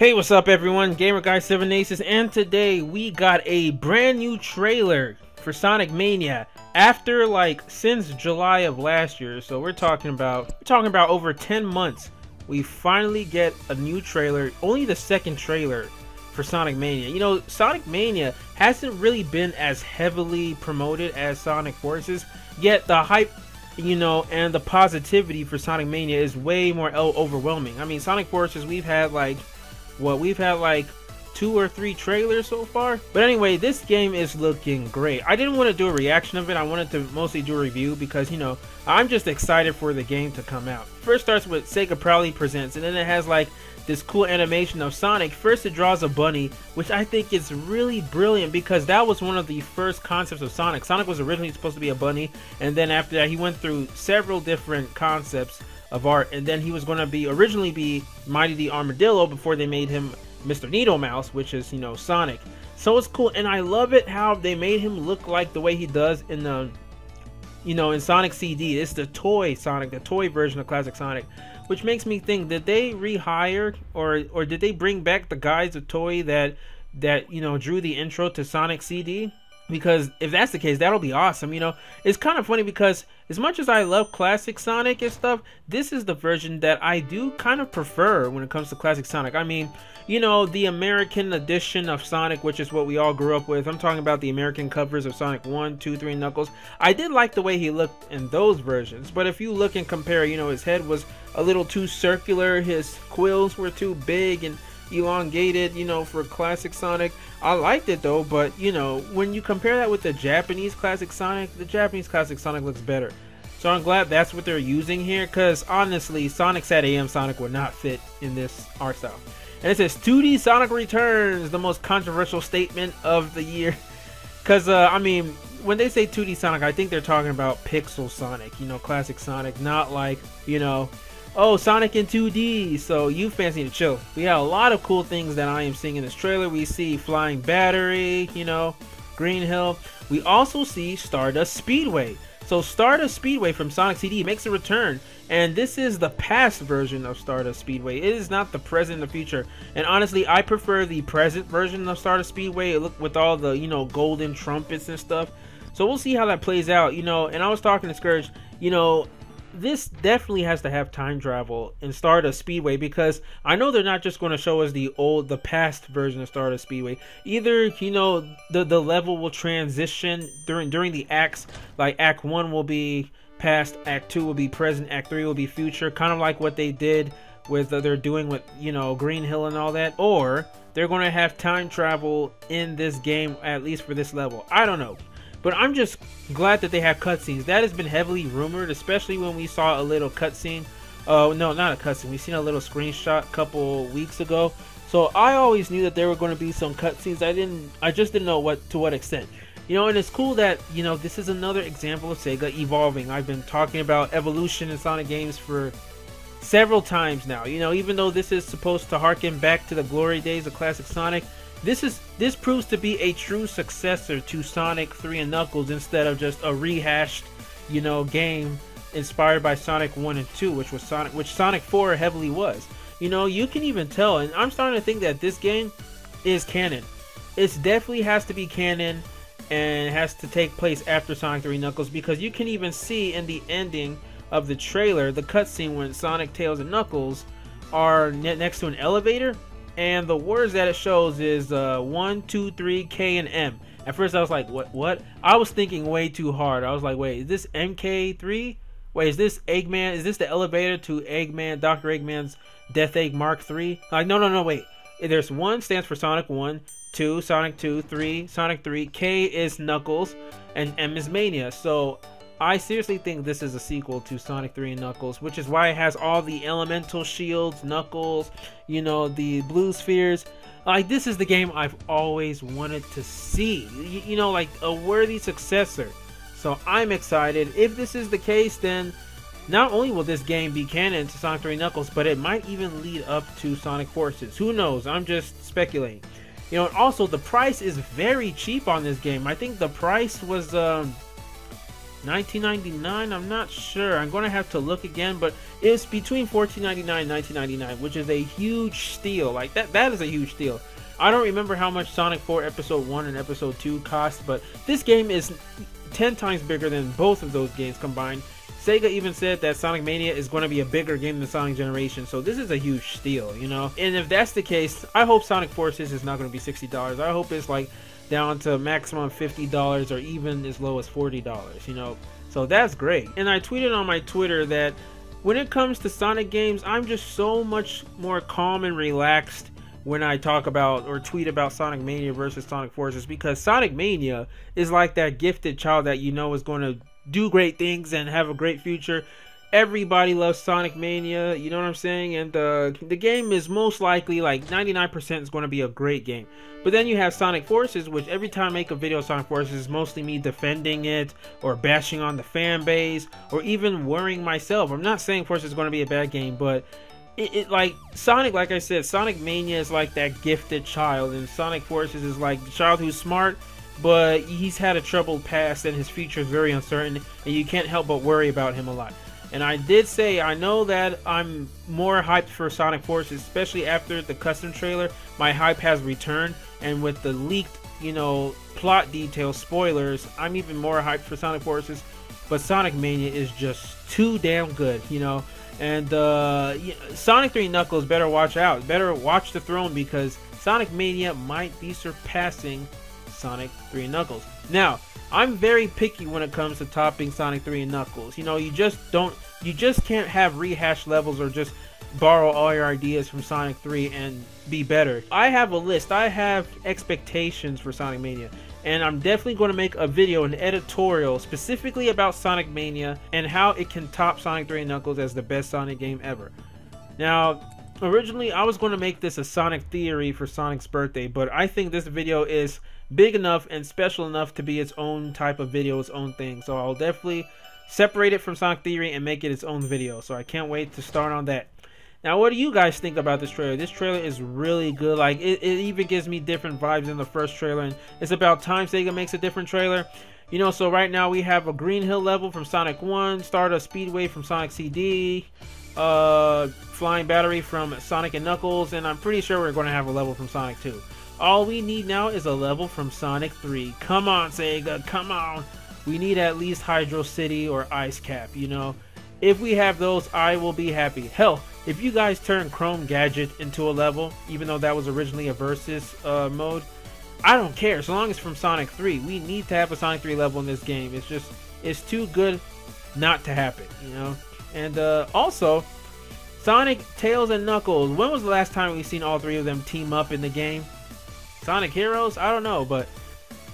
Hey, what's up everyone? Gamer Guy 7 Aces, and today we got a brand new trailer for Sonic Mania after since July of last year. So we're talking about over 10 months. We finally get a new trailer, only the second trailer for Sonic Mania. You know, Sonic Mania hasn't really been as heavily promoted as Sonic Forces, yet the hype, you know, and the positivity for Sonic Mania is way more overwhelming. I mean, Sonic Forces, we've had like 2 or 3 trailers so far. But anyway, this game is looking great. I didn't want to do a reaction of it. I wanted to mostly do a review because, you know, I'm just excited for the game to come out. First starts with SEGA proudly presents, and then it has like this cool animation of Sonic. First it draws a bunny, which I think is really brilliant because that was one of the first concepts of Sonic. Sonic was originally supposed to be a bunny, and then after that he went through several different concepts of art, and then he was going to originally be Mighty the Armadillo before they made him Mr. Needle Mouse, which is, you know, Sonic. So it's cool, and I love it how they made him look like the way he does in the, you know, in Sonic CD. It's the toy Sonic, the toy version of classic Sonic, which makes me think, did they rehire or did they bring back the guys of toy that you know drew the intro to Sonic CD? Because if that's the case, that'll be awesome. You know, it's kind of funny because as much as I love classic Sonic and stuff, this is the version that I do kind of prefer when it comes to classic Sonic. I mean, you know, the American edition of Sonic, which is what we all grew up with. I'm talking about the American covers of Sonic 1, 2, 3, Knuckles. I did like the way he looked in those versions, but if you look and compare, you know, his head was a little too circular, his quills were too big and elongated, you know, for classic Sonic. I liked it though, but you know, when you compare that with the Japanese classic Sonic, the Japanese classic Sonic looks better. So I'm glad that's what they're using here, because honestly, Sonic Sat AM Sonic would not fit in this art style. And it says 2D Sonic returns, the most controversial statement of the year. Because I mean, when they say 2D Sonic, I think they're talking about Pixel Sonic, you know, classic Sonic, not like, you know, oh, Sonic in 2D. So you fans need to chill. We have a lot of cool things that I am seeing in this trailer. We see Flying Battery, you know, Green Hill. We also see Stardust Speedway. So Stardust Speedway from Sonic CD makes a return, and this is the past version of Stardust Speedway. It is not the present and the future. And honestly, I prefer the present version of Stardust Speedway. It looked with all the, you know, golden trumpets and stuff. So we'll see how that plays out, you know. And I was talking to Scourge, you know, this definitely has to have time travel in Stardust Speedway, because I know they're not just going to show us the past version of Stardust Speedway. Either, you know, the level will transition during the acts, like Act 1 will be past, Act 2 will be present, Act 3 will be future, kind of like what they did with they're doing with, you know, Green Hill and all that. Or they're going to have time travel in this game, at least for this level. I don't know. But I'm just glad that they have cutscenes. That has been heavily rumored, especially when we saw a little cutscene. Oh, no, not a cutscene. We seen a little screenshot a couple weeks ago. So I always knew that there were going to be some cutscenes. I just didn't know to what extent. You know, and it's cool that, you know, this is another example of Sega evolving. I've been talking about evolution in Sonic games for several times now. You know, even though this is supposed to harken back to the glory days of classic Sonic, this proves to be a true successor to Sonic 3 and Knuckles, instead of just a rehashed, you know, game inspired by Sonic 1 and 2, which Sonic 4 heavily was. You know, you can even tell, and I'm starting to think that this game is canon. It definitely has to be canon, and it has to take place after Sonic 3 Knuckles, because you can even see in the ending of the trailer, the cutscene when Sonic, Tails, and Knuckles are next to an elevator. And the words that it shows is 1, 2, 3, K and M. At first I was like, what? I was thinking way too hard. I was like, wait, is this MK3? Wait, is this Eggman? Is this the elevator to Eggman, Dr. Eggman's Death Egg Mark 3? Like, no, wait. There's 1 stands for Sonic 1, 2, Sonic 2, 3, Sonic 3, K is Knuckles, and M is Mania. So I seriously think this is a sequel to Sonic 3 and Knuckles, which is why it has all the elemental shields, Knuckles, you know, the blue spheres. Like, this is the game I've always wanted to see, you know, like a worthy successor. So I'm excited. If this is the case, then not only will this game be canon to Sonic 3 and Knuckles, but it might even lead up to Sonic Forces. Who knows? I'm just speculating. You know, and also the price is very cheap on this game. I think the price was $19.99. I'm not sure. I'm gonna have to look again, but it's between $14.99 and $19.99, which is a huge steal. Like that is a huge steal. I don't remember how much Sonic 4 Episode 1 and Episode 2 cost, but this game is 10 times bigger than both of those games combined. Sega even said that Sonic Mania is going to be a bigger game than Sonic Generation, so this is a huge steal, you know? And if that's the case, I hope Sonic Forces is not going to be $60. I hope it's like down to maximum $50 or even as low as $40, you know? So that's great. And I tweeted on my Twitter that when it comes to Sonic games, I'm just so much more calm and relaxed when I talk about or tweet about Sonic Mania versus Sonic Forces, because Sonic Mania is like that gifted child that you know is going to do great things and have a great future. Everybody loves Sonic Mania, you know what I'm saying? And the game is most likely like 99% is going to be a great game. But then you have Sonic Forces, which every time I make a video of Sonic Forces is mostly me defending it or bashing on the fan base or even worrying myself. I'm not saying Forces is going to be a bad game, but it like Sonic, like I said, Sonic Mania is like that gifted child, and Sonic Forces is like the child who's smart, but he's had a troubled past and his future is very uncertain, and you can't help but worry about him a lot. And I did say, I know that I'm more hyped for Sonic Forces, especially after the custom trailer. My hype has returned, and with the leaked, you know, plot details, spoilers, I'm even more hyped for Sonic Forces. But Sonic Mania is just too damn good, you know. And Sonic 3 Knuckles better watch out. Better watch the throne, because Sonic Mania might be surpassing Sonic 3 Knuckles. Now, I'm very picky when it comes to topping Sonic 3 and Knuckles. You know, you just can't have rehashed levels or just borrow all your ideas from Sonic 3 and be better. I have a list. I have expectations for Sonic Mania, and I'm definitely going to make a video, an editorial specifically about Sonic Mania and how it can top Sonic 3 and Knuckles as the best Sonic game ever. Now, originally I was going to make this a Sonic theory for Sonic's birthday, but I think this video is big enough and special enough to be its own type of video, its own thing. So I'll definitely separate it from Sonic Theory and make it its own video. So I can't wait to start on that. Now, what do you guys think about this trailer? This trailer is really good. Like, it even gives me different vibes than the first trailer, and it's about time Sega makes a different trailer. You know, so right now we have a Green Hill level from Sonic 1, Stardust Speedway from Sonic CD, Flying Battery from Sonic and Knuckles, and I'm pretty sure we're going to have a level from Sonic 2. All we need now is a level from Sonic 3. Come on, Sega, come on. We need at least Hydro City or Ice Cap, you know. If we have those, I will be happy. Hell, if you guys turn Chrome Gadget into a level, even though that was originally a versus mode, I don't care. So long as it's from Sonic 3. We need to have a Sonic 3 level in this game. It's too good not to happen, you know. And also, Sonic, Tails, and Knuckles. When was the last time we've seen all three of them team up in the game? Sonic Heroes? I don't know, but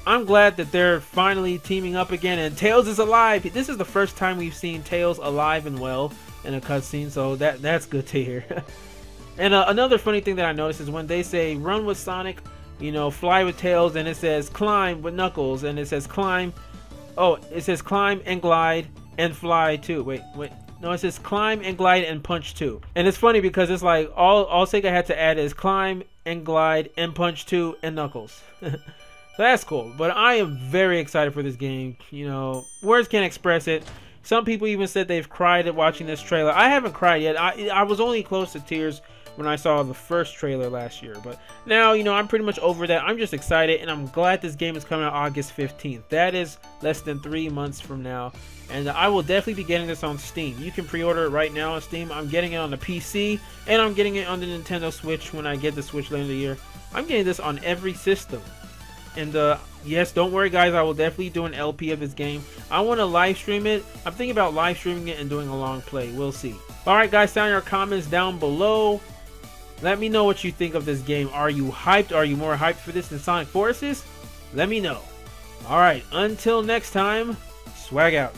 I'm glad that they're finally teaming up again, and Tails is alive. This is the first time we've seen Tails alive and well in a cutscene, so that's good to hear. And another funny thing that I noticed is when they say run with Sonic, you know, fly with Tails, and it says climb with Knuckles, and it says climb. Oh, it says climb and glide and fly too. Wait. No, it says climb and glide and punch too. And it's funny because it's like all Sega had to add is climb and glide and punch too and Knuckles. So that's cool. But I am very excited for this game. You know, words can't express it. Some people even said they've cried at watching this trailer. I haven't cried yet. I was only close to tears when I saw the first trailer last year. But now, you know, I'm pretty much over that. I'm just excited, and I'm glad this game is coming out August 15th. That is less than 3 months from now. And I will definitely be getting this on Steam. You can pre-order it right now on Steam. I'm getting it on the PC, and I'm getting it on the Nintendo Switch when I get the Switch later in the year. I'm getting this on every system. And yes, don't worry guys, I will definitely do an LP of this game. I want to live stream it. I'm thinking about live streaming it and doing a long play. We'll see. Alright guys, send your comments down below. Let me know what you think of this game. Are you hyped? Are you more hyped for this than Sonic Forces? Let me know. Alright, until next time, swag out.